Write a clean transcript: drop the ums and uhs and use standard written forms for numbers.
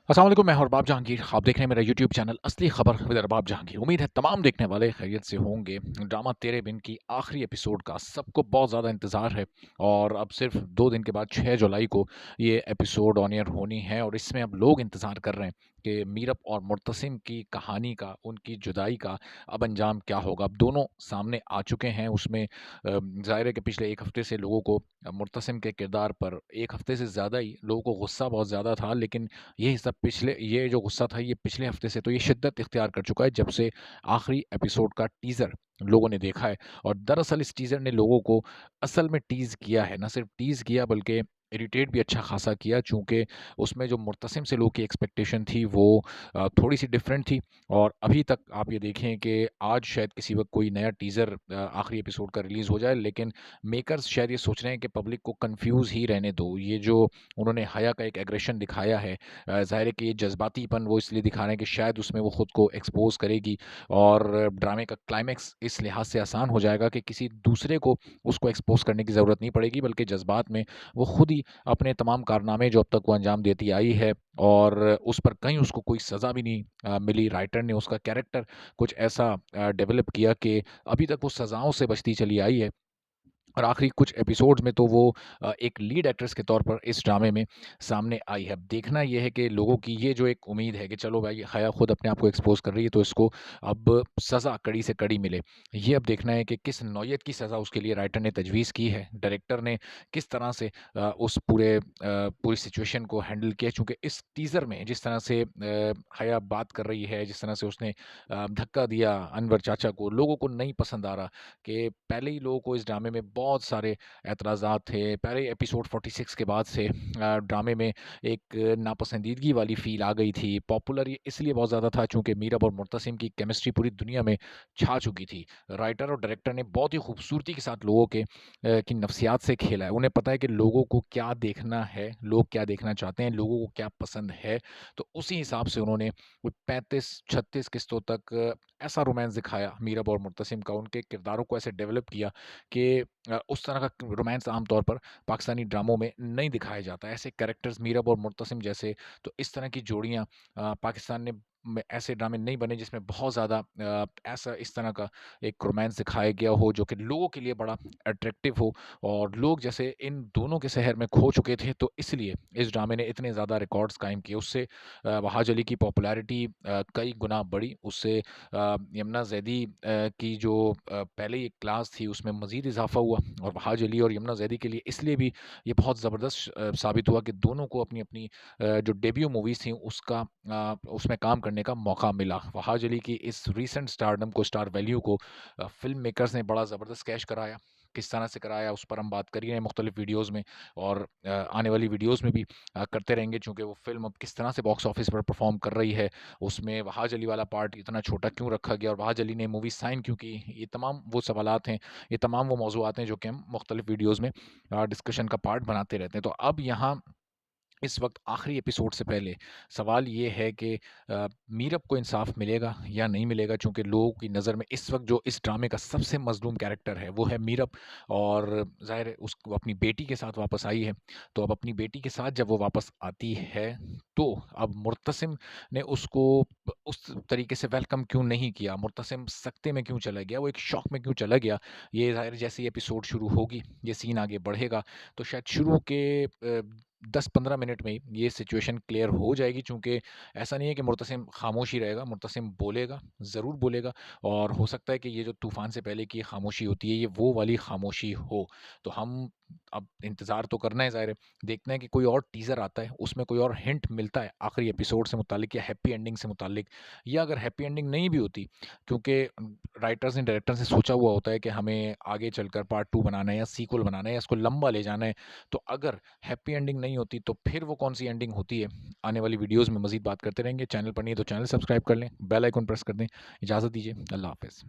अस्सलाम वालेकुम, मैं हूं अरबाब जहांगीर। आप देख रहे हैं मेरा यूट्यूब चैनल असली खबर विद अरबाब जहांगीर। उम्मीद है तमाम देखने वाले खैरियत से होंगे। ड्रामा तेरे बिन की आखिरी एपिसोड का सबको बहुत ज़्यादा इंतज़ार है और अब सिर्फ 2 दिन के बाद 6 जुलाई को ये एपिसोड ऑन एयर होनी है और इसमें अब लोग इंतज़ार कर रहे हैं कि मीरब और मुर्तसिम की कहानी का, उनकी जुदाई का अब अंजाम क्या होगा। अब दोनों सामने आ चुके हैं। उसमें ज़ाहिर है कि पिछले 1 हफ़्ते से लोगों को मुर्तसिम के किरदार पर 1 हफ़्ते से ज़्यादा ही लोगों को गुस्सा बहुत ज़्यादा था, लेकिन ये जो गुस्सा था ये पिछले हफ्ते से तो ये शिद्दत इख्तियार कर चुका है जब से आखिरी एपिसोड का टीज़र लोगों ने देखा है। और दरअसल इस टीज़र ने लोगों को असल में टीज़ किया है, ना सिर्फ टीज़ किया बल्कि इरिटेट भी अच्छा खासा किया, चूँकि उसमें जो मुर्तसिम से लोगों की एक्सपेक्टेशन थी वो थोड़ी-सी डिफरेंट थी। और अभी तक आप ये देखें कि आज शायद किसी वक़्त कोई नया टीज़र आखिरी एपिसोड का रिलीज़ हो जाए, लेकिन मेकर्स शायद ये सोच रहे हैं कि पब्लिक को कन्फ्यूज़ ही रहने दो। ये जो उन्होंने हया का एक एग्रेशन दिखाया है, ज़ाहिर है कि ये जज़्बातीपन वो इसलिए दिखा रहे हैं कि शायद उसमें वो खुद को एक्सपोज़ करेगी और ड्रामे का क्लाइमैक्स इस लिहाज से आसान हो जाएगा कि किसी दूसरे को उसको एक्सपोज़ करने की ज़रूरत नहीं पड़ेगी, बल्कि जज़्बात में वो खुद ही अपने तमाम कारनामे जो अब तक वो अंजाम देती आई है और उस पर कहीं उसको कोई सज़ा भी नहीं मिली। राइटर ने उसका कैरेक्टर कुछ ऐसा डेवलप किया कि अभी तक वो सज़ाओं से बचती चली आई है और आखिरी कुछ एपिसोड्स में तो वो एक लीड एक्ट्रेस के तौर पर इस ड्रामे में सामने आई है। अब देखना ये है कि लोगों की ये जो एक उम्मीद है कि चलो भाई हया खुद अपने आप को एक्सपोज़ कर रही है तो इसको अब सज़ा कड़ी से कड़ी मिले। ये अब देखना है कि किस नौयत की सज़ा उसके लिए राइटर ने तजवीज़ की है। डायरेक्टर ने किस तरह से उस पूरी सिचुएशन को हैंडल किया, चूँकि इस टीज़र में जिस तरह से हया बात कर रही है, जिस तरह से उसने धक्का दिया अनवर चाचा को, लोगों को नहीं पसंद आ रहा कि पहले ही लोगों को इस ड्रामे में बहुत सारे एतराज़ात थे। पहले एपिसोड 46 के बाद से ड्रामे में एक नापसंदीदगी वाली फ़ील आ गई थी। पॉपुलर ये इसलिए बहुत ज़्यादा था चूँकि मीरब और मुर्तसिम की केमिस्ट्री पूरी दुनिया में छा चुकी थी। राइटर और डायरेक्टर ने बहुत ही खूबसूरती के साथ लोगों की नफ्सियात से खेला है। उन्हें पता है कि लोगों को क्या देखना है, लोग क्या देखना चाहते हैं, लोगों को क्या पसंद है। तो उसी हिसाब से उन्होंने कोई 35-36 किस्तों तक ऐसा रोमांस दिखाया मीरब और मुर्तसिम का, उनके किरदारों को ऐसे डेवलप किया कि उस तरह का रोमांस आम तौर पर पाकिस्तानी ड्रामों में नहीं दिखाया जाता। ऐसे कैरेक्टर्स मीरब और मुर्तसिम जैसे, तो इस तरह की जोड़ियाँ पाकिस्तान में ऐसे ड्रामे नहीं बने जिसमें बहुत ज़्यादा ऐसा इस तरह का एक रोमांस दिखाया गया हो जो कि लोगों के लिए बड़ा अट्रैक्टिव हो। और लोग जैसे इन दोनों के शहर में खो चुके थे, तो इसलिए इस ड्रामे ने इतने ज़्यादा रिकॉर्ड्स कायम किए। उससे वहाज अली की पॉपुलैरिटी कई गुना बढ़ी। उससे यमुना ज़ैदी की जो पहले ही एक क्लास थी उसमें मज़ीद इज़ाफ़ा हुआ और वहाज अली और यमुना ज़ैदी के लिए इसलिए भी ये बहुत ज़बरदस्त साबित हुआ कि दोनों को अपनी-अपनी जो डेब्यू मूवीज़ थी उसमें काम करने का मौका मिला। वहाज अली की इस रीसेंट स्टारडम को, स्टार वैल्यू को फ़िल्म मेकर्स ने बड़ा ज़बरदस्त कैश कराया। किस तरह से कराया उस पर हम बात कर ही रहे हैं मुख्तलिफ़ वीडियोज़ में और आने वाली वीडियोज़ में भी करते रहेंगे, चूँकि वो फ़िल्म अब किस तरह से बॉक्स ऑफिस पर परफ़ॉर्म कर रही है, उसमें वहाज अली वाला पार्ट इतना छोटा क्यों रखा गया और वहाज अली ने मूवी साइन क्यों की? ये तमाम वो सवालात हैं, ये तमाम वो मौज़ूआत हैं जो कि हम मुख्तलिफ़ वीडियोज़ में डिस्कशन का पार्ट बनाते रहते हैं। तो अब यहाँ इस वक़्त आखिरी एपिसोड से पहले सवाल ये है कि मीरब को इंसाफ़ मिलेगा या नहीं मिलेगा? चूँकि लोगों की नज़र में इस वक़्त जो इस ड्रामे का सबसे मज़लूम कैरेक्टर है, वो है मीरब और ज़ाहिर है वो अपनी बेटी के साथ वापस आई है। तो अब अपनी बेटी के साथ जब वो वापस आती है, तो अब मुर्तसिम ने उसको उस तरीके से वेलकम क्यों नहीं किया? मुर्तसिम सकते में क्यों चला गया? वो एक शॉक में क्यों चला गया? ये ज़ाहिर है जैसे ही एपिसोड शुरू होगी, ये सीन आगे बढ़ेगा, तो शायद शुरू के 10-15 मिनट में ही ये सिचुएशन क्लियर हो जाएगी, चूँकि ऐसा नहीं है कि मुर्तसिम खामोश ही रहेगा, मुर्तसिम बोलेगा, ज़रूर बोलेगा और हो सकता है कि ये जो तूफ़ान से पहले की खामोशी होती है, ये वो वाली खामोशी हो। तो हम अब इंतज़ार तो करना है ज़ाहिर है, देखते हैं कि कोई और टीज़र आता है, उसमें कोई और हिंट मिलता है आखिरी एपिसोड से मुताल्लिक या हैप्पी एंडिंग से मुताल्लिक, या अगर हैप्पी एंडिंग नहीं भी होती, क्योंकि राइटर्स ने डायरेक्टर्स ने सोचा हुआ होता है कि हमें आगे चलकर पार्ट 2 बनाना है या सीक्वल बनाना है या इसको लंबा ले जाना है। तो अगर हैप्पी एंडिंग नहीं होती तो फिर वो कौन-सी एंडिंग होती है? आने वाली वीडियोज़ में मज़ीद बात करते रहेंगे। चैनल पर नहीं है तो चैनल सब्सक्राइब कर लें, बेल आइकन प्रेस कर दें। इजाज़त दीजिए, अल्लाह हाफ़िज़।